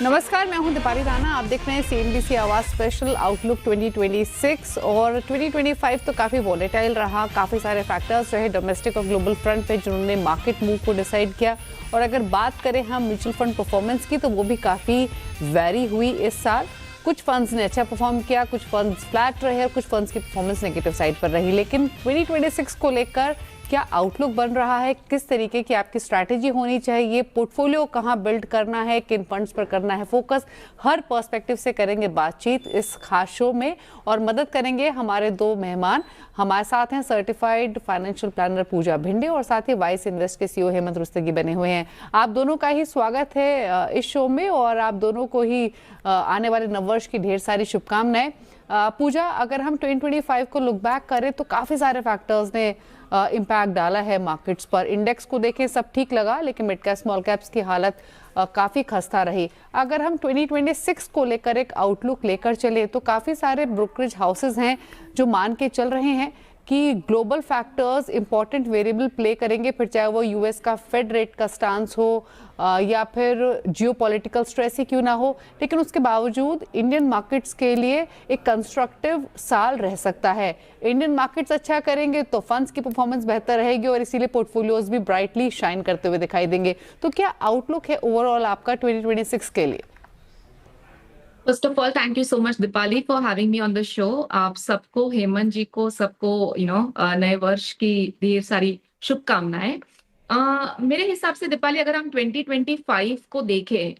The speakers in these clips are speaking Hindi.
नमस्कार, मैं हूं दीपाली राणा। आप देख रहे हैं CNBC आवाज स्पेशल आउटलुक 2026 और 2025 तो काफ़ी वॉलेटाइल रहा। काफ़ी सारे फैक्टर्स रहे डोमेस्टिक और ग्लोबल फ्रंट पे जिन्होंने मार्केट मूव को डिसाइड किया। और अगर बात करें हम म्यूचुअल फंड परफॉर्मेंस की तो वो भी काफ़ी वेरी हुई इस साल। कुछ फंड्स ने अच्छा परफॉर्म किया, कुछ फंड्स फ्लैट रहे और कुछ फंड्स की परफॉर्मेंस नेगेटिव साइड पर रही। लेकिन 2026 को लेकर क्या आउटलुक बन रहा है, किस तरीके की आपकी स्ट्रैटेजी होनी चाहिए, पोर्टफोलियो कहां बिल्ड करना है, किन फंड्स पर करना है फोकस, हर पर्सपेक्टिव से करेंगे बातचीत इस खास शो में। और मदद करेंगे हमारे दो मेहमान। हमारे साथ हैं सर्टिफाइड फाइनेंशियल प्लानर पूजा भिंडे और साथ ही वाइस इन्वेस्ट के CEO हेमंत रुस्तगी बने हुए हैं। आप दोनों का ही स्वागत है इस शो में और आप दोनों को ही आने वाले नववर्ष की ढेर सारी शुभकामनाएं। पूजा, अगर हम 2025 को लुक बैक करें तो काफ़ी सारे फैक्टर्स ने इम्पैक्ट डाला है मार्केट्स पर। इंडेक्स को देखें सब ठीक लगा, लेकिन मिड कैप स्मॉल कैप्स की हालत काफ़ी खस्ता रही। अगर हम 2026 को लेकर एक आउटलुक लेकर चले तो काफ़ी सारे ब्रोकरेज हाउसेज हैं जो मान के चल रहे हैं कि global factors important variable play करेंगे, फिर चाहे वो US का फेड रेट का स्टांस हो या फिर जियोपॉलिटिकल स्ट्रेस ही क्यों ना हो। लेकिन उसके बावजूद इंडियन मार्केट्स के लिए एक कंस्ट्रक्टिव साल रह सकता है। इंडियन मार्केट्स अच्छा करेंगे तो फंड्स की परफॉर्मेंस बेहतर रहेगी और इसीलिए पोर्टफोलियोज भी ब्राइटली शाइन करते हुए दिखाई देंगे। तो क्या आउटलुक है ओवरऑल आपका 2026 के लिए? First of all thank you so much Deepali for having me on the show. आप सबको, हेमंत जी को, सबको नए वर्ष की ढेर सारी शुभकामनाएं। मेरे हिसाब से दीपाली, अगर हम 2025 को देखें,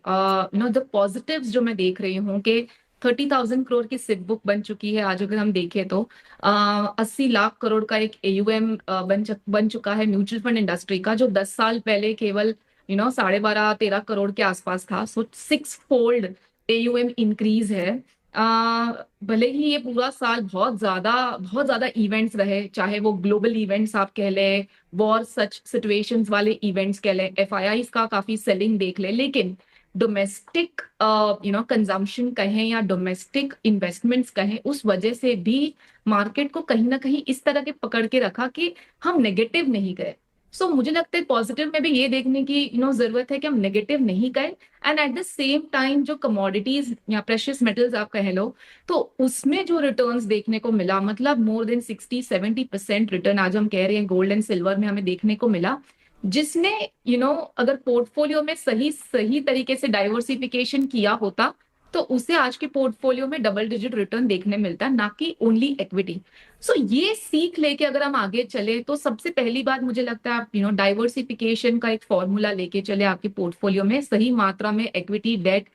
द पॉजिटिव्स जो मैं देख रही हूँ कि 30,000 करोड़ की सिप बुक बन चुकी है। आज अगर हम देखें तो 80 लाख करोड़ का एक AUM बन चुका है म्यूचुअल फंड इंडस्ट्री का, जो 10 साल पहले केवल 12.5-13 करोड़ के आसपास था। सो 6 फोल्ड AUM इंक्रीज है। भले ही ये पूरा साल बहुत ज्यादा इवेंट्स रहे, चाहे वो ग्लोबल इवेंट्स आप कह लें, वॉर सच सिचुएशंस वाले इवेंट्स कह लें, FIIs का काफी सेलिंग देख लें, लेकिन डोमेस्टिक कंजम्पशन कहें या डोमेस्टिक इन्वेस्टमेंट्स कहें, उस वजह से भी मार्केट को कहीं ना कहीं इस तरह के पकड़ के रखा कि हम नेगेटिव नहीं गए। सो मुझे लगता है पॉजिटिव में भी ये देखने की जरूरत है कि हम नेगेटिव नहीं गए। And at the same time जो कमोडिटीज या प्रेशियस मेटल्स आप कह लो, तो उसमें जो रिटर्न्स देखने को मिला, मतलब मोर देन 60-70% रिटर्न आज हम कह रहे हैं गोल्ड एंड सिल्वर में हमें देखने को मिला, जिसने अगर पोर्टफोलियो में सही तरीके से डाइवर्सिफिकेशन किया होता तो उसे आज के पोर्टफोलियो में डबल डिजिट रिटर्न देखने मिलता, ना कि ओनली इक्विटी। सो ये सीख लेके अगर हम आगे चले तो सबसे पहली बात मुझे लगता है आप डाइवर्सिफिकेशन का एक फॉर्मूला लेके चले आपके पोर्टफोलियो में, सही मात्रा में इक्विटी, डेट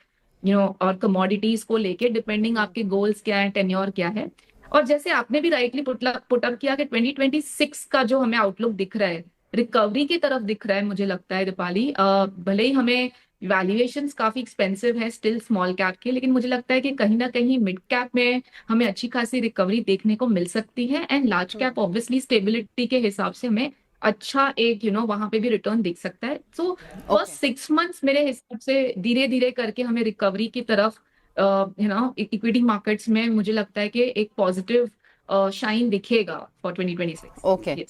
और कमोडिटीज को लेके, डिपेंडिंग आपके गोल्स क्या है, टेन्योर क्या है। और जैसे आपने भी राइटली पुटअप किया कि 2026 का जो हमें आउटलुक दिख रहा है, रिकवरी की तरफ दिख रहा है। मुझे लगता है दीपाली, भले ही हमें वैल्यूएशंस काफी एक्सपेंसिव है स्टिल स्मॉल कैप के, लेकिन मुझे लगता है कि कहीं ना कहीं मिड कैप में हमें अच्छी खासी रिकवरी देखने को मिल सकती है। And large cap obviously stability के हिसाब से हमें अच्छा एक वहां पे भी रिटर्न दिख सकता है। सो फर्स्ट 6 मंथ्स मेरे हिसाब से धीरे धीरे करके हमें रिकवरी की तरफ इक्विटी मार्केट्स में मुझे लगता है कि एक पॉजिटिव शाइन दिखेगा फॉर 2026। ओके,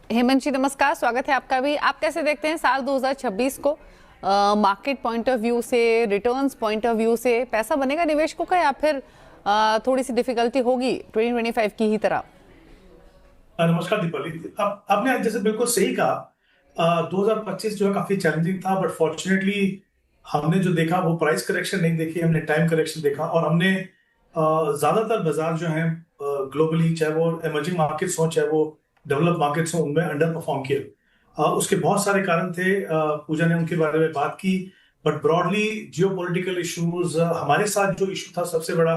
हेमंत जी नमस्कार, स्वागत है आपका भी। आप कैसे देखते हैं साल 2026 को मार्केट पॉइंट ऑफ व्यू से, रिटर्न्स पॉइंट ऑफ व्यू से? पैसा बनेगा निवेशकों का या फिर थोड़ी सी डिफिकल्टी होगी 2025 की ही तरह? नमस्कार दीपाली, आपने जैसे बिल्कुल सही कहा। 2025 जो है काफी चैलेंजिंग था, बट फॉर्चुनेटली हमने जो देखा वो प्राइस करेक्शन नहीं देखी, हमने टाइम करेक्शन देखा। और हमने ज्यादातर बाजार जो हैं ग्लोबली, चाहे वो इमर्जिंग मार्केट्स हो चाहे वो डेवलप मार्केट्स हो, उनमें अंडर परफॉर्म किया। उसके बहुत सारे कारण थे, पूजा ने उनके बारे में बात की। बट ब्रॉडली जियोपॉलिटिकल इश्यूज, हमारे साथ जो इशू था सबसे बड़ा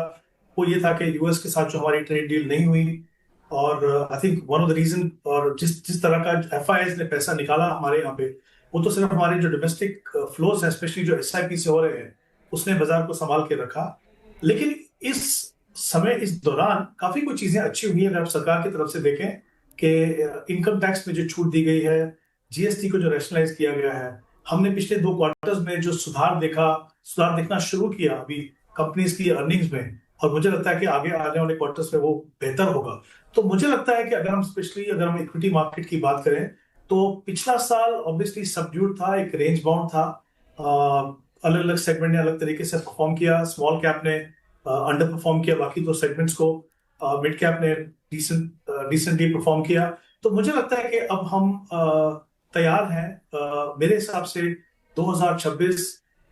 वो ये था कि US के साथ जो हमारी ट्रेड डील नहीं हुई। और I think one of the reason, और जिस तरह का FIIs ने पैसा निकाला हमारे यहाँ पे, वो तो सिर्फ हमारे जो डोमेस्टिक फ्लोज है, स्पेशली जो SIP से हो रहे हैं, उसने बाजार को संभाल के रखा। लेकिन इस समय, इस दौरान काफी कुछ चीजें अच्छी हुई है। अगर आप सरकार की तरफ से देखें कि इनकम टैक्स में जो छूट दी गई है, GST को जो रैशनलाइज किया गया है, हमने पिछले 2 क्वार्टर्स में जो सुधार देखना शुरू किया अभी कंपनीज की अर्निंग्स में, और मुझे लगता है कि आगे आने वाले क्वार्टर्स में वो बेहतर होगा। तो मुझे लगता है कि अगर हम इक्विटी मार्केट की बात करें तो पिछला साल ऑब्वियसली सबड्यूड था, एक रेंज बाउंड था। अलग अलग सेगमेंट ने अलग तरीके से परफॉर्म किया। स्मॉल कैप ने अंडर परफॉर्म किया बाकी दो सेगमेंट्स को, मिड कैप ने डिसेंटली परफॉर्म किया। तो मुझे लगता है कि अब हम तैयार हैं। मेरे हिसाब से 2026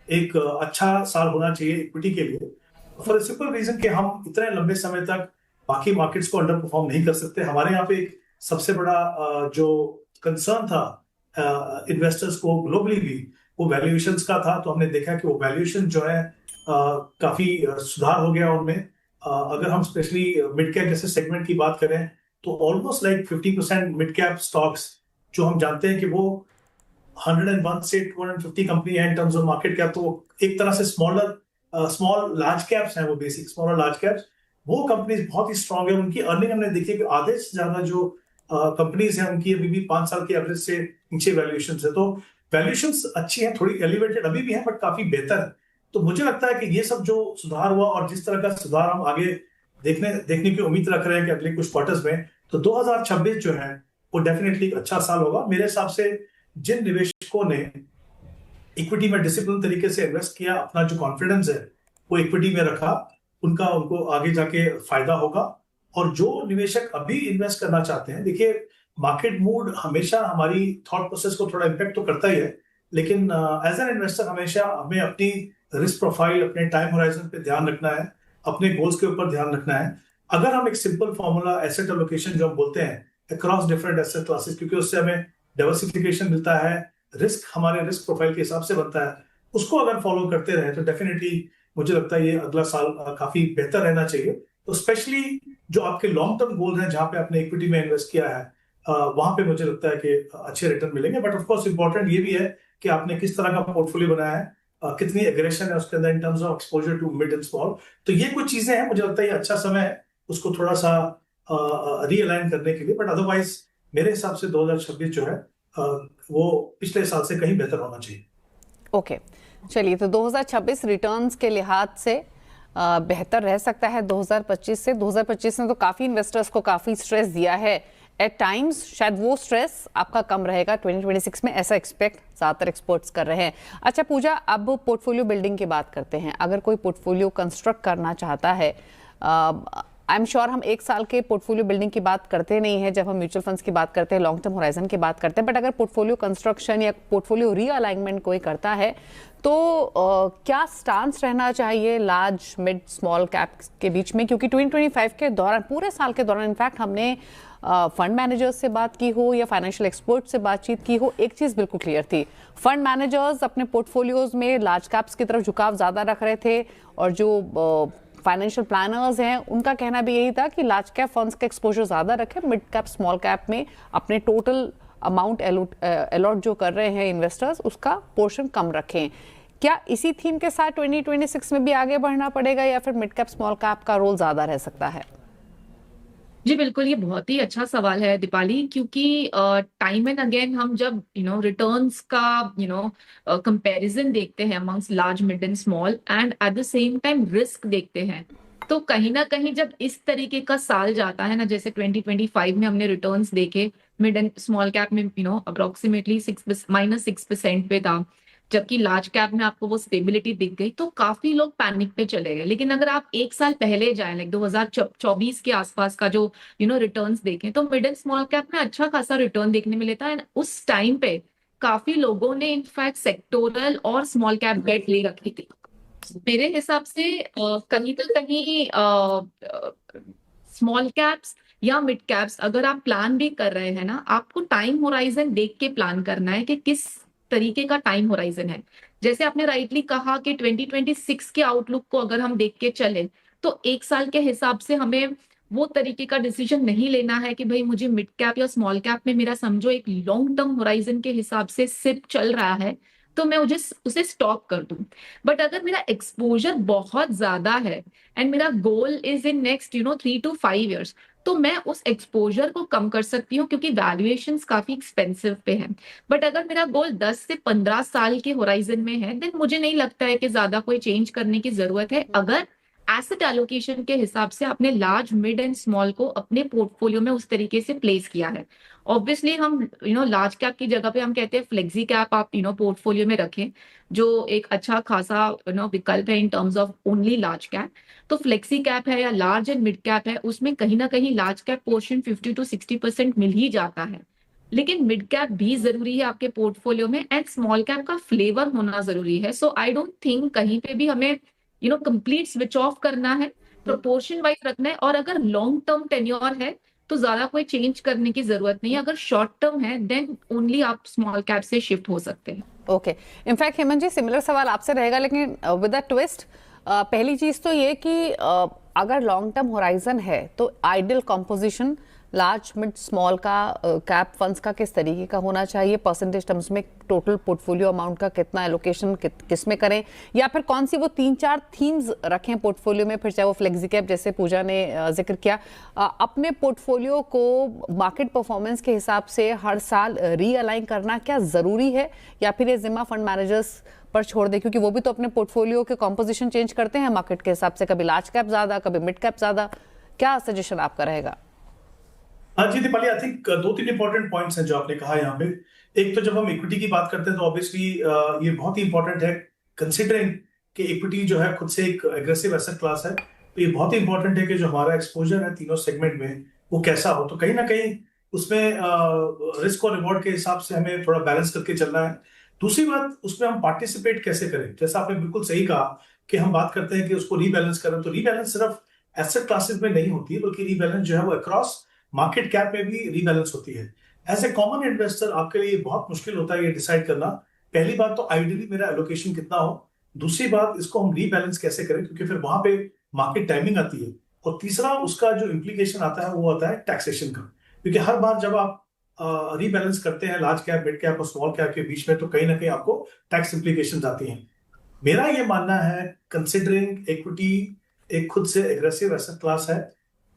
एक अच्छा साल होना चाहिए इक्विटी के लिए, फॉर सिंपल रीजन कि हम इतने लंबे समय तक बाकी मार्केट्स को अंडर परफॉर्म नहीं कर सकते। हमारे यहाँ पे एक सबसे बड़ा जो कंसर्न था इन्वेस्टर्स को ग्लोबली भी, वो वैल्यूएशंस का था। तो हमने देखा कि वो वैल्यूएशन जो है काफी सुधार हो गया उनमें। अगर हम स्पेशली मिड कैप जैसे सेगमेंट की बात करें तो almost like 50% mid cap stocks जो हम जानते हैं कि वो 101 से 250 कंपनी है इन टर्म्स ऑफ मार्केट कैप, तो एक तरह से स्मॉल लार्ज कैप्स हैं वो, बेसिक स्मॉल लार्ज कैप्स। वो कंपनीज बहुत ही स्ट्रांग है। उनकी अर्निंग हमने देखी कि आधे से ज्यादा जो कंपनीज हैं उनकी अभी भी 5 साल के एवरेज से नीचे वैल्यूएशन है। तो वैल्यूएशन अच्छी है, थोड़ी एलिवेटेड अभी भी है बट काफी बेहतर है। तो मुझे लगता है कि ये सब जो सुधार हुआ और जिस तरह का सुधार हम आगे देखने की उम्मीद रख रहे हैं कि अगले कुछ क्वार्टर्स में, तो 2026 जो है वो डेफिनेटली एक अच्छा साल होगा मेरे हिसाब से। जिन निवेशकों ने इक्विटी में डिसिप्लिन तरीके से इन्वेस्ट किया, अपना जो कॉन्फिडेंस है वो इक्विटी में रखा, उनको आगे जाके फायदा होगा। और जो निवेशक अभी इन्वेस्ट करना चाहते हैं, देखिए मार्केट मूड हमेशा हमारी थॉट प्रोसेस को थोड़ा इम्पेक्ट तो करता ही है, लेकिन एज एन इन्वेस्टर हमेशा हमें अपनी रिस्क प्रोफाइल, अपने टाइम होराइजन पे ध्यान रखना है, अपने गोल्स के ऊपर ध्यान रखना है। अगर हम एक सिंपल फॉर्मूला एसेट एलोकेशन जो हम बोलते हैं अक्रॉस डिफरेंट एसेट क्लासेस, क्योंकि उससे हमें डाइवर्सिफिकेशन मिलता है, रिस्क हमारे रिस्क प्रोफाइल के हिसाब से बनता है, उसको अगर फॉलो करते रहे तो डेफिनेटली मुझे लगता है ये अगला साल काफी बेहतर रहना चाहिए। तो स्पेशली जो आपके लॉन्ग टर्म गोल हैं, जहां पे आपने इक्विटी में इन्वेस्ट किया है, वहां पे मुझे लगता है कि अच्छे रिटर्न मिलेंगे। बट ऑफ कोर्स इंपॉर्टेंट ये भी है कि आपने किस तरह का पोर्टफोलियो बनाया है, कितनी एग्रेशन है उसके अंदर in terms of exposure to mid and small. तो ये कुछ चीजें हैं, मुझे लगता है ये अच्छा समय है उसको थोड़ा सा रीअलाइन करने के लिए। बट अदरवाइज मेरे हिसाब से 2026 जो है वो पिछले साल से कहीं बेहतर होना चाहिए। ओके, चलिए, तो 2026 रिटर्न्स के लिहाज से बेहतर रह सकता है 2025 से। 2025 ने तो काफ़ी इन्वेस्टर्स को काफ़ी स्ट्रेस दिया है एट टाइम्स, शायद वो स्ट्रेस आपका कम रहेगा 2026 में, ऐसा एक्सपेक्ट ज़्यादातर एक्सपर्ट्स कर रहे हैं। अच्छा पूजा, अब पोर्टफोलियो बिल्डिंग की बात करते हैं। अगर कोई पोर्टफोलियो कंस्ट्रक्ट करना चाहता है, आई एम श्योर हम एक साल के पोर्टफोलियो बिल्डिंग की बात करते नहीं है जब हम म्यूचुअल फंड्स की बात करते हैं, लॉन्ग टर्म होराइजन की बात करते हैं, बट अगर पोर्टफोलियो कंस्ट्रक्शन या पोर्टफोलियो रीअलाइनमेंट कोई करता है तो क्या स्टांस रहना चाहिए लार्ज मिड स्मॉल कैप के बीच में? क्योंकि 2025 के दौरान, पूरे साल के दौरान, इनफैक्ट हमने फंड मैनेजर्स से बात की हो या फाइनेंशियल एक्सपर्ट से बातचीत की हो, एक चीज़ बिल्कुल क्लियर थी, फंड मैनेजर्स अपने पोर्टफोलियोज में लार्ज कैप्स की तरफ झुकाव ज़्यादा रख रहे थे, और जो फाइनेंशियल प्लानर्स हैं उनका कहना भी यही था कि लार्ज कैप फंड्स का एक्सपोजर ज़्यादा रखें, मिड कैप स्मॉल कैप में अपने टोटल अमाउंट अलॉट जो कर रहे हैं इन्वेस्टर्स उसका पोर्शन कम रखें। क्या इसी थीम के साथ 2026 में भी आगे बढ़ना पड़ेगा या फिर मिड कैप स्मॉल कैप का रोल ज़्यादा रह सकता है? जी बिल्कुल, ये बहुत ही अच्छा सवाल है दीपाली, क्योंकि टाइम एंड अगेन हम जब रिटर्न्स का कंपैरिजन देखते हैं amongst large mid and small and at the same time risk देखते हैं, तो कहीं ना कहीं जब इस तरीके का साल जाता है ना, जैसे 2025 में हमने रिटर्न्स देखे मिड एंड स्मॉल कैप में अप्रोक्सीमेटली -6% पे था, जबकि लार्ज कैप में आपको वो स्टेबिलिटी दिख गई, तो काफी लोग पैनिक पे चले गए। लेकिन अगर आप एक साल पहले जाएं, लाइक 2024 के आसपास का जो रिटर्न्स देखें, तो मिड एंड स्मॉल कैप में अच्छा खासा रिटर्न देखने मिले था। एंड उस टाइम पे काफी लोगों ने इनफैक्ट सेक्टोरल और स्मॉल कैप बेट ले रखी थी। मेरे हिसाब से कहीं ना कहीं स्मॉल कैप्स या मिड कैप्स अगर आप प्लान भी कर रहे हैं ना, आपको टाइम होराइजन देख के प्लान करना है कि किस तरीके का टाइम होराइजन है। जैसे आपने राइटली कहा कि 2026 के आउटलुक को अगर हम देख के चले, तो एक साल के हिसाब से हमें वो तरीके का डिसीजन नहीं लेना है कि भाई मुझे मिड कैप या स्मॉल कैप में मेरा समझो एक लॉन्ग टर्म होराइजन के हिसाब से सिप चल रहा है तो मैं उसे स्टॉप कर दूं। बट अगर मेरा एक्सपोजर बहुत ज्यादा है एंड मेरा goal is in next 3 to 5 years, तो मैं उस एक्सपोजर को कम कर सकती हूँ क्योंकि वैल्यूएशंस काफी एक्सपेंसिव पे है। बट अगर मेरा गोल 10 से 15 साल के होराइजन में है, देन मुझे नहीं लगता है कि ज्यादा कोई चेंज करने की जरूरत है, अगर एसेट एलोकेशन के हिसाब से आपने लार्ज मिड एंड स्मॉल को अपने पोर्टफोलियो में उस तरीके से प्लेस किया है। ऑब्वियसली हम लार्ज कैप की जगह पे हम कहते हैं फ्लेक्सी कैप आप पोर्टफोलियो में रखें, जो एक अच्छा खासा विकल्प है इन terms of only large cap. तो फ्लेक्सी कैप है या लार्ज एंड मिड कैप है, उसमें कहीं ना कहीं लार्ज कैप पोर्शन 50 to 60% मिल ही जाता है, लेकिन मिड कैप भी जरूरी है आपके पोर्टफोलियो में, एंड स्मॉल कैप का फ्लेवर होना जरूरी है। सो आई डोंट थिंक कहीं पे भी हमें कंप्लीट स्विच ऑफ करना है, प्रोपोर्शन वाइज रखना है। और अगर लॉन्ग टर्म टेन्योर है तो ज्यादा कोई चेंज करने की जरूरत नहीं है। अगर शॉर्ट टर्म है देन ओनली आप स्मॉल कैप से शिफ्ट हो सकते हैं। ओके, इनफैक्ट हेमंत जी सिमिलर सवाल आपसे रहेगा, लेकिन विद अ ट्विस्ट। पहली चीज तो ये कि अगर लॉन्ग टर्म होराइजन है तो ideal composition large mid small का कैप फंड्स का किस तरीके का होना चाहिए, परसेंटेज टर्म्स में टोटल पोर्टफोलियो अमाउंट का कितना एलोकेशन किस में करें, या फिर कौन सी वो 3-4 थीम्स रखें पोर्टफोलियो में, फिर चाहे वो फ्लेक्सी कैप जैसे पूजा ने जिक्र किया, अपने पोर्टफोलियो को मार्केट परफॉर्मेंस के हिसाब से हर साल रीअलाइन करना क्या ज़रूरी है, या फिर ये जिम्मा फंड मैनेजर्स पर छोड़ दे, क्योंकि वो भी तो अपने पोर्टफोलियो के कॉम्पोजिशन चेंज करते हैं मार्केट के हिसाब से, कभी लार्ज कैप ज़्यादा कभी मिड कैप ज़्यादा। क्या सजेशन आपका रहेगा? हाँ जी Deepali, I think 2-3 important points हैं जो आपने कहा यहाँ पे। एक तो जब हम इक्विटी की बात करते हैं तो ऑब्वियसली ये बहुत ही इंपॉर्टेंट है, कंसिडरिंग कि इक्विटी जो है खुद से एक एग्रेसिव एसेट क्लास है, तो ये बहुत ही इंपॉर्टेंट है कि जो हमारा एक्सपोजर है तीनों सेगमेंट में वो कैसा हो। तो कहीं ना कहीं उसमें रिस्क और रिवॉर्ड के हिसाब से हमें थोड़ा बैलेंस करके चलना है। दूसरी बात, उसमें हम पार्टिसिपेट कैसे करें, जैसा आपने बिल्कुल सही कहा कि हम बात करते हैं कि उसको रीबैलेंस करें, तो रीबैलेंस सिर्फ एसेट क्लासेस में नहीं होती है, बल्कि रीबैलेंस जो है वो अक्रॉस मार्केट कैप में भी रीबैलेंस होती है। एज ए कॉमन इन्वेस्टर आपके लिए बहुत मुश्किल होता है ये डिसाइड करना। पहली बात तो आइडियली मेरा एलोकेशन कितना हो, दूसरी बात इसको हम रीबैलेंस कैसे करें, क्योंकि फिर वहां पे मार्केट टाइमिंग आती है, और तीसरा उसका जो इम्प्लीकेशन आता है वो आता है टैक्सेशन का, क्योंकि हर बार जब आप रीबैलेंस करते हैं लार्ज कैप मिड कैप और स्मॉल कैप के बीच में, तो कहीं ना कहीं आपको टैक्स इम्प्लीकेशन आती हैं। मेरा ये मानना है, कंसिडरिंग इक्विटी एक खुद से एग्रेसिव एसेट क्लास है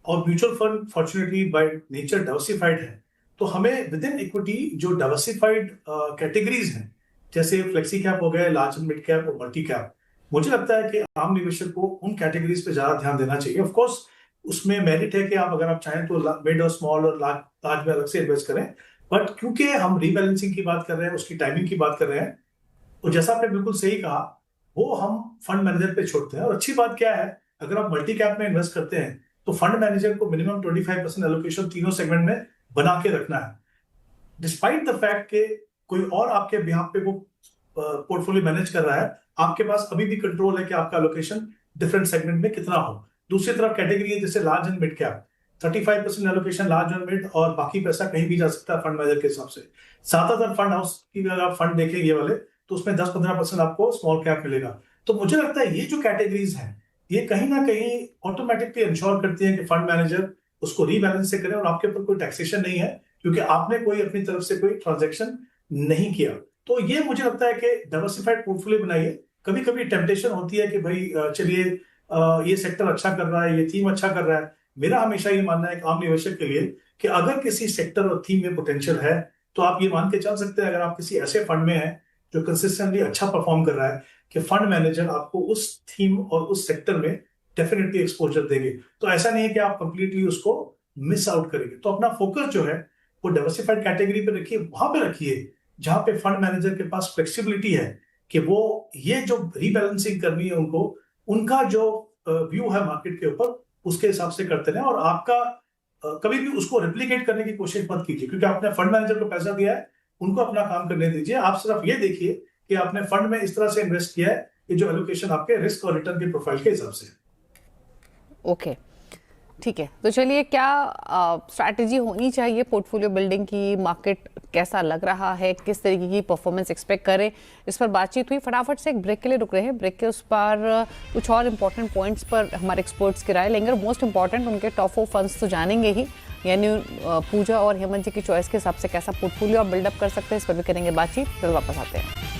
और mutual fund fortunately by nature diversified है, तो हमें विद इन इक्विटी जो डाइवर्सिफाइड कैटेगरीज हैं, जैसे फ्लेक्सी कैप हो गए, लार्ज एंड मिड कैप और मल्टी कैप, मुझे लगता है कि आम निवेशक को उन कैटेगरीज पे ज्यादा ध्यान देना चाहिए। ऑफ कोर्स उसमें मेरिट है कि आप अगर आप चाहें तो मिड और स्मॉल और लार्ज में अलग से इन्वेस्ट करें, बट क्योंकि हम रीबैलेंसिंग की बात कर रहे हैं, उसकी टाइमिंग की बात कर रहे हैं, तो जैसा आपने बिल्कुल सही कहा वो हम फंड मैनेजर पे छोड़ते हैं। और अच्छी बात क्या है, अगर आप मल्टी कैप में इन्वेस्ट करते हैं तो फंड मैनेजर को मिनिमम 25% एलोकेशन तीनों सेगमेंट में बना के रखना है, डिस्पाइट द फैक्ट कि कोई और आपके बिहाफ पे वो पोर्टफोलियो मैनेज कर रहा है, आपके पास अभी भी कंट्रोल है कि आपका एलोकेशन डिफरेंट सेगमेंट में कितना हो। दूसरी तरफ कैटेगरी है जैसे large and mid cap, 35% allocation large और मिड, और बाकी पैसा कहीं भी जा सकता है फंड मैनेजर के हिसाब से। ज्यादातर फंड हाउस की अगर आप फंड देखें ये वाले, तो उसमें 10-15% आपको स्मॉल कैप मिलेगा। तो मुझे लगता है ये जो कैटेगरीज हैं ये कहीं ना कहीं ऑटोमेटिकली इंश्योर करती है कि फंड मैनेजर उसको रीबैलेंस से करे, और आपके ऊपर कोई टैक्सेशन नहीं है क्योंकि आपने कोई अपनी तरफ से कोई ट्रांजैक्शन नहीं किया। तो ये मुझे लगता है कि डाइवर्सिफाइड पोर्टफोलियो बनाइए। कभी कभी टेम्पटेशन होती है कि भाई चलिए ये सेक्टर अच्छा कर रहा है, ये थीम अच्छा कर रहा है। मेरा हमेशा ये मानना है आम निवेशक के लिए कि अगर किसी सेक्टर और थीम में पोटेंशियल है तो आप ये मान के चल सकते हैं, अगर आप किसी ऐसे फंड में हैं जो कंसिस्टेंटली अच्छा परफॉर्म कर रहा है, कि फंड मैनेजर आपको उस थीम और उस सेक्टर में डेफिनेटली एक्सपोजर देंगे। तो ऐसा नहीं है कि आप कंप्लीटली उसको मिस आउट करेंगे। तो अपना फोकस जो है वो डाइवर्सिफाइड कैटेगरी पे रखिए, वहां पे रखिए जहां पे फंड मैनेजर के पास फ्लेक्सिबिलिटी है कि वो ये जो रीबैलेंसिंग करनी है उनको, उनका जो व्यू है मार्केट के ऊपर उसके हिसाब से करते रहें। और आपका कभी भी उसको रेप्लिकेट करने की कोशिश मत कीजिए, क्योंकि आपने फंड मैनेजर को पैसा दिया है, उनको अपना काम करने दीजिए। आप सिर्फ ये देखिए कि आपने फंड में इस तरह से इन्वेस्ट किया है कि जो एलोकेशन आपके रिस्क और रिटर्न के प्रोफाइल के हिसाब से। ओके, ठीक है। तो चलिए, क्या स्ट्रैटेजी होनी चाहिए पोर्टफोलियो बिल्डिंग की, मार्केट कैसा लग रहा है, किस तरीके की परफॉर्मेंस एक्सपेक्ट करें, इस पर बातचीत हुई। फटाफट से एक ब्रेक के लिए रुक रहे हैं, ब्रेक के उस पर कुछ और इम्पोर्टेंट पॉइंट्स पर हमारे एक्सपर्ट्स की राय लेंगे। मोस्ट इंपॉर्टेंट उनके टॉप 4 फंड्स तो जानेंगे ही, यानी पूजा और हेमंत जी की चॉइस के हिसाब से कैसा पोर्टफोलियो आप बिल्डअप कर सकते हैं, इस पर भी करेंगे बातचीत। फिर वापस आते हैं।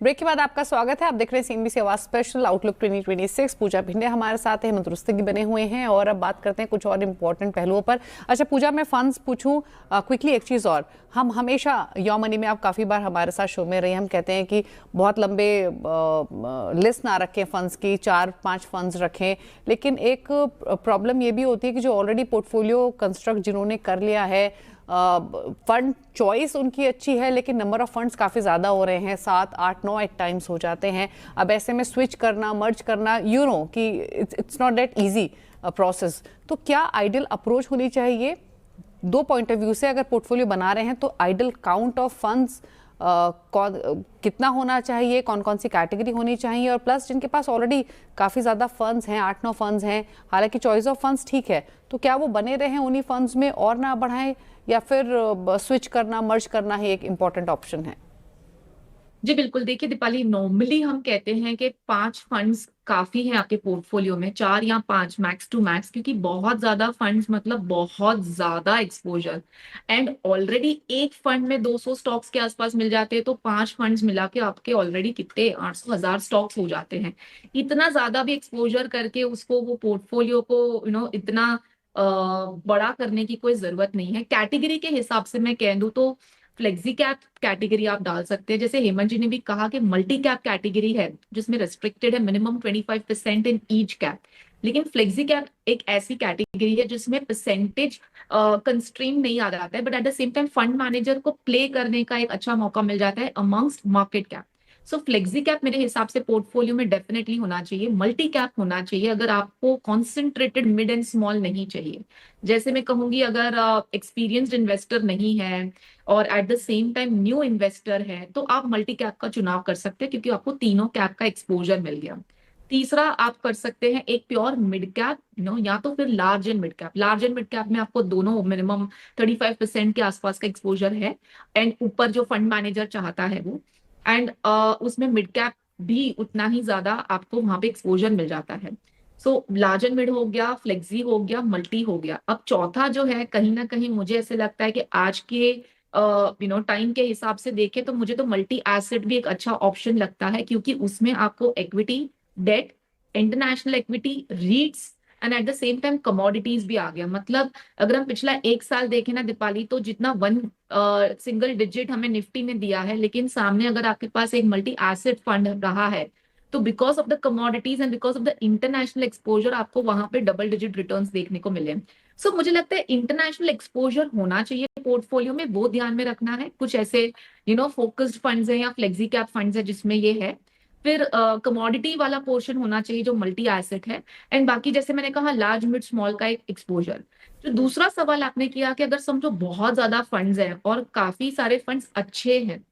ब्रेक के बाद आपका स्वागत है। आप देख रहे हैं सीएनबीसी आवाज स्पेशल आउटलुक 2026। पूजा भिंडे हमारे साथ है, हेमंत रुस्तगी बने हुए हैं और अब बात करते हैं कुछ और इम्पोर्टेंट पहलुओं पर। अच्छा पूजा, मैं फंड्स पूछूं क्विकली एक चीज़ और, हम हमेशा योर मनी में आप काफ़ी बार हमारे साथ शो में रहे, हम कहते हैं कि बहुत लंबे लिस्ट ना रखें फंड्स की, 4-5 फंड्स रखें, लेकिन एक प्रॉब्लम ये भी होती है कि जो ऑलरेडी पोर्टफोलियो कंस्ट्रक्ट जिन्होंने कर लिया है, फंड चॉइस उनकी अच्छी है लेकिन नंबर ऑफ फंड्स काफ़ी ज़्यादा हो रहे हैं, 7, 8, 9 एट टाइम्स हो जाते हैं। अब ऐसे में स्विच करना, मर्ज करना, कि it's not that easy process. तो क्या आइडियल अप्रोच होनी चाहिए दो पॉइंट ऑफ व्यू से? अगर पोर्टफोलियो बना रहे हैं तो आइडियल काउंट ऑफ फंड्स कितना होना चाहिए, कौन कौन सी कैटेगरी होनी चाहिए, और प्लस जिनके पास ऑलरेडी काफ़ी ज़्यादा फंड्स हैं, 8-9 फंड्स हैं, हालांकि चॉइस ऑफ फंड्स ठीक है, तो क्या वो बने रहें उन्हीं फंड्स में और ना बढ़ाएं, या फिर स्विच करना, मर्ज करना ही एक इम्पॉर्टेंट ऑप्शन है? जी बिल्कुल, देखिए दीपाली, नॉर्मली हम कहते हैं कि 5 फंड्स काफी है आपके पोर्टफोलियो में, 4 या 5 मैक्स टू मैक्स, क्योंकि बहुत ज्यादा फंड्स मतलब बहुत ज्यादा एक्सपोजर। एंड ऑलरेडी एक फंड में 200 स्टॉक्स के आसपास मिल जाते हैं, तो 5 फंड्स मिला के आपके ऑलरेडी कितने 800,000 स्टॉक्स हो जाते हैं। इतना ज्यादा भी एक्सपोजर करके उसको वो पोर्टफोलियो को इतना बड़ा करने की कोई जरूरत नहीं है। कैटेगरी के हिसाब से मैं कह दूं तो फ्लेक्सी कैप कैटेगरी आप डाल सकते हैं। जैसे हेमंत जी ने भी कहा कि मल्टी कैप कैटेगरी है जिसमें रेस्ट्रिक्टेड है मिनिमम 25% इन ईच कैप, लेकिन फ्लेक्सी कैप एक ऐसी कैटेगरी है जिसमें परसेंटेज कंस्ट्रेंट नहीं आ जाता है, but at the same time fund manager को प्ले करने का एक अच्छा मौका मिल जाता है अमंगस्ट मार्केट कैप। सो फ्लेक्सी कैप मेरे हिसाब से पोर्टफोलियो में डेफिनेटली होना चाहिए। मल्टी कैप होना चाहिए अगर आपको कॉन्सेंट्रेटेड मिड एंड स्मॉल नहीं चाहिए। जैसे मैं कहूंगी, अगर एक्सपीरियंस्ड इन्वेस्टर नहीं है और eight the same time new investor है, तो आप मल्टी कैप का चुनाव कर सकते हैं क्योंकि आपको तीनों कैप का एक्सपोजर मिल गया। तीसरा आप कर सकते हैं एक प्योर मिड कैप, या तो फिर large and mid cap. Large and mid cap में आपको दोनों मिनिमम 35% के आसपास का एक्सपोजर है, एंड ऊपर जो फंड मैनेजर चाहता है वो, एंड उसमें मिड कैप भी उतना ही ज्यादा आपको वहां पे एक्सपोजर मिल जाता है। सो लार्ज एंड मिड हो गया, फ्लेक्सी हो गया, मल्टी हो गया। अब चौथा जो है, कहीं ना कहीं मुझे ऐसे लगता है कि आज के टाइम के हिसाब से देखें तो मुझे तो मल्टी एसेट भी एक अच्छा ऑप्शन लगता है, क्योंकि उसमें आपको equity, debt, international equity, REITs and at the same time commodities भी आ गया। मतलब अगर हम पिछला 1 साल देखें ना दीपाली, तो जितना सिंगल डिजिट हमें निफ्टी ने दिया है, लेकिन सामने अगर आपके पास एक मल्टी एसेट फंड रहा है, तो because of the commodities and because of the international exposure आपको वहां पे डबल डिजिट रिटर्न्स देखने को मिले। सो मुझे लगता है इंटरनेशनल एक्सपोजर होना चाहिए पोर्टफोलियो में, वो ध्यान में रखना है। कुछ ऐसे फोकस्ड फंड्स है या फ्लेक्सी कैप फंड्स है जिसमें ये है। फिर कमोडिटी वाला पोर्शन होना चाहिए जो मल्टी एसेट है, एंड बाकी जैसे मैंने कहा लार्ज मिड स्मॉल का एक एक्सपोजर। जो दूसरा सवाल आपने किया कि अगर समझो बहुत ज्यादा फंड्स हैं और काफी सारे फंड्स अच्छे हैं,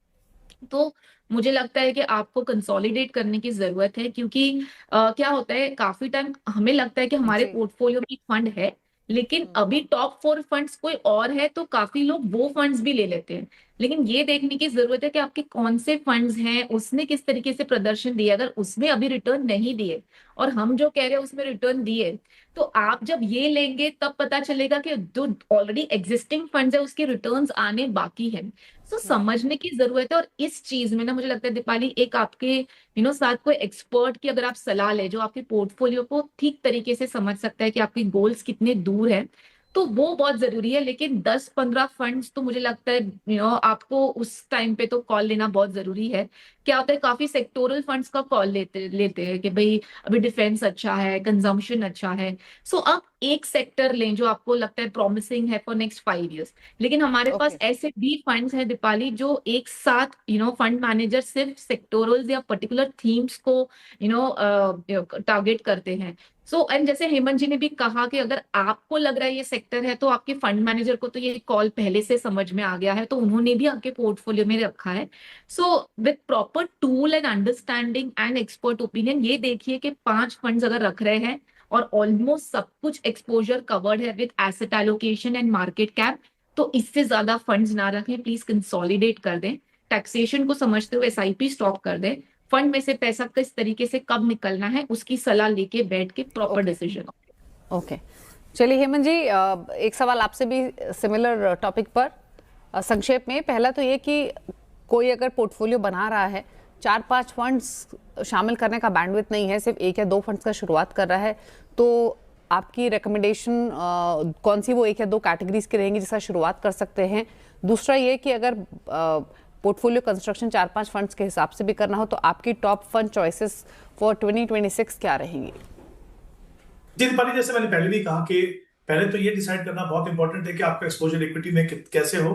तो मुझे लगता है कि आपको कंसोलिडेट करने की जरूरत है, क्योंकि क्या होता है, काफी टाइम हमें लगता है कि हमारे जी। पोर्टफोलियो में फंड है, लेकिन अभी टॉप 4 फंड्स कोई और है, तो काफी लोग वो फंड्स भी ले लेते हैं। लेकिन ये देखने की जरूरत है कि आपके कौन से फंड्स हैं, उसने किस तरीके से प्रदर्शन दिया। अगर उसमें अभी रिटर्न नहीं दिए और हम जो कह रहे हैं उसमें रिटर्न दिए, तो आप जब ये लेंगे तब पता चलेगा कि जो ऑलरेडी एग्जिस्टिंग फंड्स है उसके रिटर्न्स आने बाकी हैं। सो समझने की जरूरत है। और इस चीज में ना मुझे लगता है दीपाली, एक आपके साथ कोई एक्सपर्ट की अगर आप सलाह ले जो आपके पोर्टफोलियो को ठीक तरीके से समझ सकता है कि आपके गोल्स कितने दूर है, तो वो बहुत जरूरी है। लेकिन 10-15 फंड्स तो मुझे लगता है आपको उस टाइम पे तो कॉल लेना बहुत जरूरी है। क्या होता है, काफी सेक्टोरल फंड्स का कॉल लेते हैं कि भाई अभी डिफेंस अच्छा है, कंजम्पशन अच्छा है, सो आप एक सेक्टर लें जो आपको लगता है प्रॉमिसिंग है फॉर नेक्स्ट 5 इयर्स। लेकिन हमारे पास ओके। ऐसे भी फंड्स हैं दीपाली जो एक साथ फंड मैनेजर सिर्फ सेक्टोरल्स या पर्टिकुलर थीम्स को टारगेट करते हैं। सो एंड जैसे हेमंत जी ने भी कहा कि अगर आपको लग रहा है ये सेक्टर है, तो आपके फंड मैनेजर को तो ये कॉल पहले से समझ में आ गया है, तो उन्होंने भी आपके पोर्टफोलियो में रखा है। So with proper tool and understanding and expert opinion, ये देखिए कि 5 फंड्स अगर रख रहे हैं और ऑलमोस्ट सब कुछ एक्सपोजर कवर्ड है with asset allocation and market cap, तो इससे ज्यादा फंड्स ना रखें, प्लीज कंसोलिडेट कर दें। टैक्सेशन को समझते हुए एसआईपी स्टॉप कर दें। फंड में से पैसा किस तरीके से कब निकलना है उसकी सलाह लेके बैठ के प्रॉपर डिसीजन। ओके, चलिए हेमंत जी, एक सवाल आपसे भी सिमिलर टॉपिक पर संक्षेप में। पहला तो ये कि कोई अगर पोर्टफोलियो बना रहा है 4-5 फंड्स शामिल करने का बैंडविड्थ नहीं है, सिर्फ 1 या 2 फंड्स का शुरुआत कर रहा है, तो आपकी रिकमेंडेशन कौन सी वो 1 या 2 कैटेगरीज की रहेंगी जिसका शुरुआत कर सकते हैं? दूसरा ये कि अगर पोर्टफोलियो कंस्ट्रक्शन 4-5 फंड्स के हिसाब से भी करना हो तो आपकी टॉप फंड चॉइसेस फॉर 2026 क्या रहेंगी? जी दीपाली, जैसे मैंने पहले भी कहा कि पहले तो ये डिसाइड करना बहुत इंपॉर्टेंट है कि आपका एक्सपोजर इक्विटी में कैसे हो,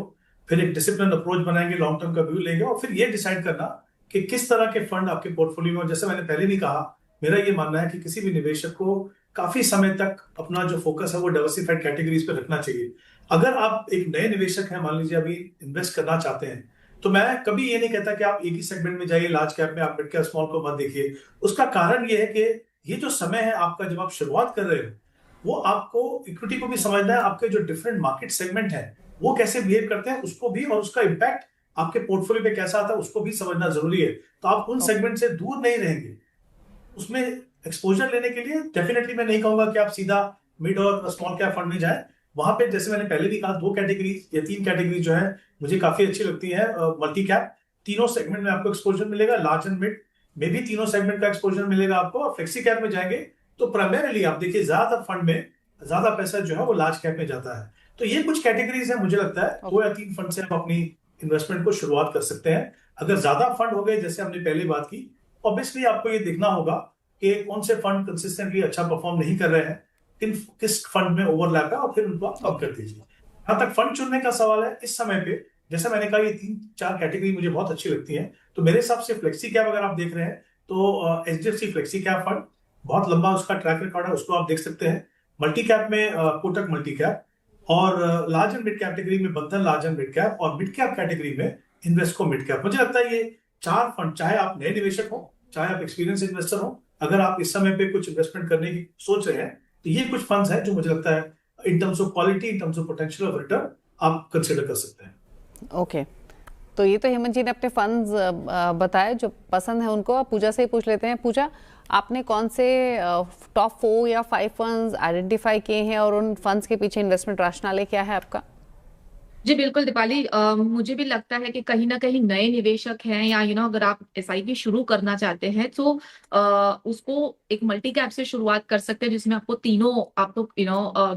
फिर एक डिसिप्लिन अप्रोच बनाएंगे, लॉन्ग टर्म का व्यू लेंगे और फिर ये डिसाइड करना कि किस तरह के फंड आपके पोर्टफोलियो में। जैसे मैंने पहले भी कहा, मेरा ये मानना है कि किसी भी निवेशक को काफी समय तक अपना जो फोकस है वो डाइवर्सिफाइड कैटेगरीज पे रखना चाहिए। अगर आप एक नए निवेशक हैं, मान लीजिए अभी इन्वेस्ट करना चाहते हैं, तो मैं कभी ये नहीं कहता कि आप एक ही सेगमेंट में जाइए, लार्ज कैप में, आप मिड कैप स्मॉल को मत देखिए। उसका कारण ये है कि ये जो समय है आपका जब आप शुरुआत कर रहे हो, वो आपको इक्विटी को भी समझना है, आपके जो डिफरेंट मार्केट सेगमेंट है वो कैसे बिहेव करते हैं उसको भी, और उसका इम्पैक्ट आपके पोर्टफोलियो पे कैसा आता है उसको भी समझना जरूरी है। तो आप उन सेगमेंट से दूर नहीं रहेंगे। उसमें एक्सपोजर लेने के लिए डेफिनेटली मैं नहीं कहूंगा कि आप सीधा मिड और स्मॉल कैप फंड में जाएं। वहां पे जैसे मैंने पहले भी कहा, 2 कैटेगरी या 3 कैटेगरी जो है मुझे काफी अच्छी लगती है। मल्टी कैप, तीनों सेगमेंट में आपको एक्सपोजर मिलेगा, लार्ज एंड मिड में भी तीनों सेगमेंट का एक्सपोजर मिलेगा आपको। और फ्लेक्सी कैप में जाएंगे तो प्राइमरीली आप देखिए ज्यादातर फंड में ज्यादा पैसा जो है वो लार्ज कैप में जाता है। तो ये कुछ कैटेगरीज है, मुझे लगता है 2 या 3 फंड से आप अपनी इन्वेस्टमेंट को शुरुआत कर सकते हैं। अगर ज्यादा फंड हो गए, जैसे हमने पहले बात की, ऑब्वियसली आपको ये देखना होगा कि कौन से फंड कंसिस्टेंटली अच्छा परफॉर्म नहीं कर रहे हैं, किस फंड में ओवरलैप है, और फिर उनको आप कम कर दीजिए। जहां तक फंड चुनने का सवाल है, इस समय पे जैसे मैंने कहा ये 3-4 कैटेगरी मुझे बहुत अच्छी लगती है। तो मेरे हिसाब से फ्लेक्सी कैप अगर आप देख रहे हैं तो HDFC फ्लेक्सी कैप फंड बहुत लंबा उसका ट्रैक रिकॉर्ड है, उसको आप देख सकते हैं। मल्टी कैप में कोटक मल्टी कैप, और लार्ज एंड मिड कैटेगरी में बंधन लार्ज एंड मिड कैप, और मिड कैप कैटेगरी में इन्वेस्को मिड कैप। मुझे लगता है ये 4 फंड, चाहे आप नए निवेशक हो, चाहे आप एक्सपीरियंस इन्वेस्टर हो, अगर आप इस समय पे कुछ इन्वेस्टमेंट करने की सोच रहे हैं तो ये कुछ फंड्स हैं जो मुझे लगता है इन terms of quality, in terms of potential of return आप कंसिडर कर सकते हैं। ओके, तो ये तो हेमंत जी ने अपने फंड्स बताए जो पसंद है उनको। अब पूजा से ही पूछ लेते हैं। पूजा, आपने कौन से टॉप 4 या 5 फंड्स आइडेंटिफाई किए हैं और उन फंड्स के पीछे इन्वेस्टमेंट राशनाले क्या है आपका? जी बिल्कुल दीपाली, मुझे भी लगता है कि कहीं ना कहीं नए निवेशक हैं या अगर आप एसआईपी शुरू करना चाहते हैं तो उसको एक मल्टी कैप से शुरुआत कर सकते हैं, जिसमें आपको तीनों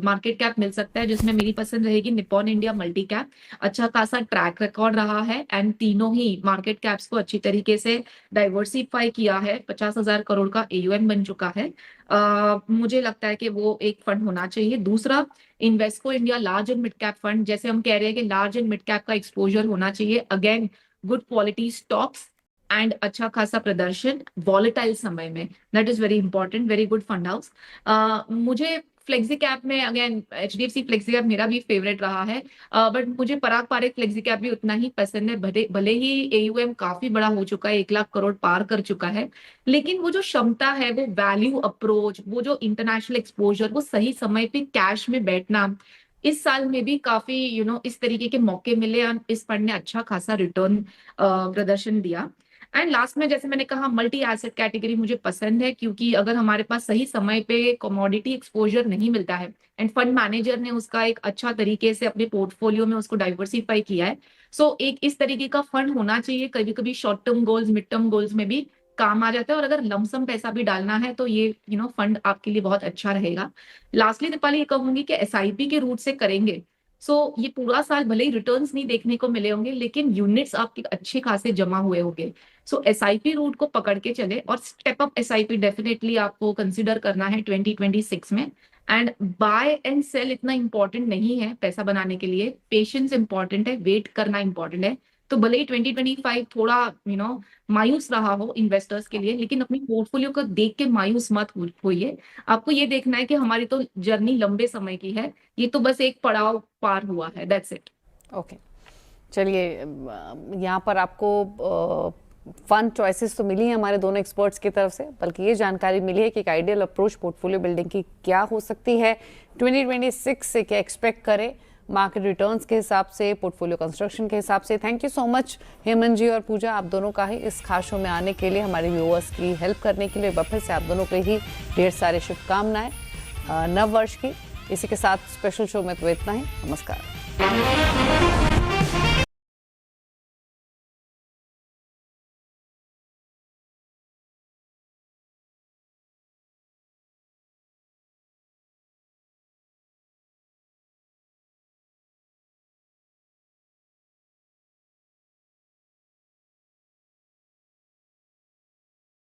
मार्केट कैप मिल सकता है, जिसमें मेरी पसंद रहेगी निप्पॉन इंडिया मल्टी कैप। अच्छा खासा ट्रैक रिकॉर्ड रहा है एंड तीनों ही मार्केट कैप्स को अच्छी तरीके से डाइवर्सिफाई किया है। 50,000 करोड़ का AUM बन चुका है। मुझे लगता है कि वो एक फंड होना चाहिए। दूसरा, Invesco India large and mid cap fund, जैसे हम कह रहे हैं कि लार्ज एंड मिड कैप का एक्सपोजर होना चाहिए। Again, good quality stocks and अच्छा खासा प्रदर्शन वॉलेटाइल समय में, that is very important. Very good fund house. मुझे फ्लेक्सी कैप में अगेन HDFC फ्लेक्सी कैप मेरा भी फेवरेट रहा है, बट मुझे पराग पारेख फ्लेक्सी कैप भी उतना ही पसंद है। भले ही AUM काफी बड़ा हो चुका है, 1 लाख करोड़ पार कर चुका है, लेकिन वो जो क्षमता है, वो वैल्यू अप्रोच, वो जो इंटरनेशनल एक्सपोजर, वो सही समय पे कैश में बैठना, इस साल में भी काफी इस तरीके के मौके मिले और इस फंड ने अच्छा खासा रिटर्न प्रदर्शन दिया। एंड लास्ट में, जैसे मैंने कहा, मल्टी एसेट कैटेगरी मुझे पसंद है, क्योंकि अगर हमारे पास सही समय पे कमोडिटी एक्सपोजर नहीं मिलता है एंड फंड मैनेजर ने उसका एक अच्छा तरीके से अपने पोर्टफोलियो में उसको डाइवर्सिफाई किया है, सो एक इस तरीके का फंड होना चाहिए। कभी कभी short term goals, mid term goals में भी काम आ जाता है, और अगर लमसम पैसा भी डालना है तो ये फंड आपके लिए बहुत अच्छा रहेगा। लास्टली दीपाली, ये कहूंगी कि SIP के रूट से करेंगे ये पूरा साल भले ही रिटर्न्स नहीं देखने को मिले होंगे, लेकिन यूनिट्स आपके अच्छे खासे जमा हुए होंगे। SIP रूट को पकड़ के चले, और स्टेप अप SIP डेफिनेटली आपको कंसिडर करना है 2026 में। एंड बाय एंड सेल इतना इंपॉर्टेंट नहीं है पैसा बनाने के लिए, पेशेंस इंपॉर्टेंट है, वेट करना इंपॉर्टेंट है। तो भले ही 2025 थोड़ा मायूस रहा हो इन्वेस्टर्स के लिए, लेकिन अपनी पोर्टफोलियो को देख के मायूस मत होइए। आपको ये देखना है कि हमारी तो जर्नी लंबे समय की है, ये तो बस एक पड़ाव पार हुआ है, दैट्स इट। ओके, चलिए, यहाँ पर आपको फंड चॉइसेस तो मिली हैं हमारे दोनों एक्सपर्ट्स की तरफ से, बल्कि ये जानकारी मिली है कि एक आइडियल अप्रोच पोर्टफोलियो बिल्डिंग की क्या हो सकती है, 2026 से क्या एक्सपेक्ट करें मार्केट रिटर्न्स के हिसाब से, पोर्टफोलियो कंस्ट्रक्शन के हिसाब से। Thank you so much Hemant ji और पूजा, आप दोनों का ही इस खास शो में आने के लिए, हमारे व्यूअर्स की हेल्प करने के लिए। एक बार फिर से आप दोनों को ही ढेर सारे शुभकामनाएं नव वर्ष की। इसी के साथ स्पेशल शो में तो इतना ही। नमस्कार।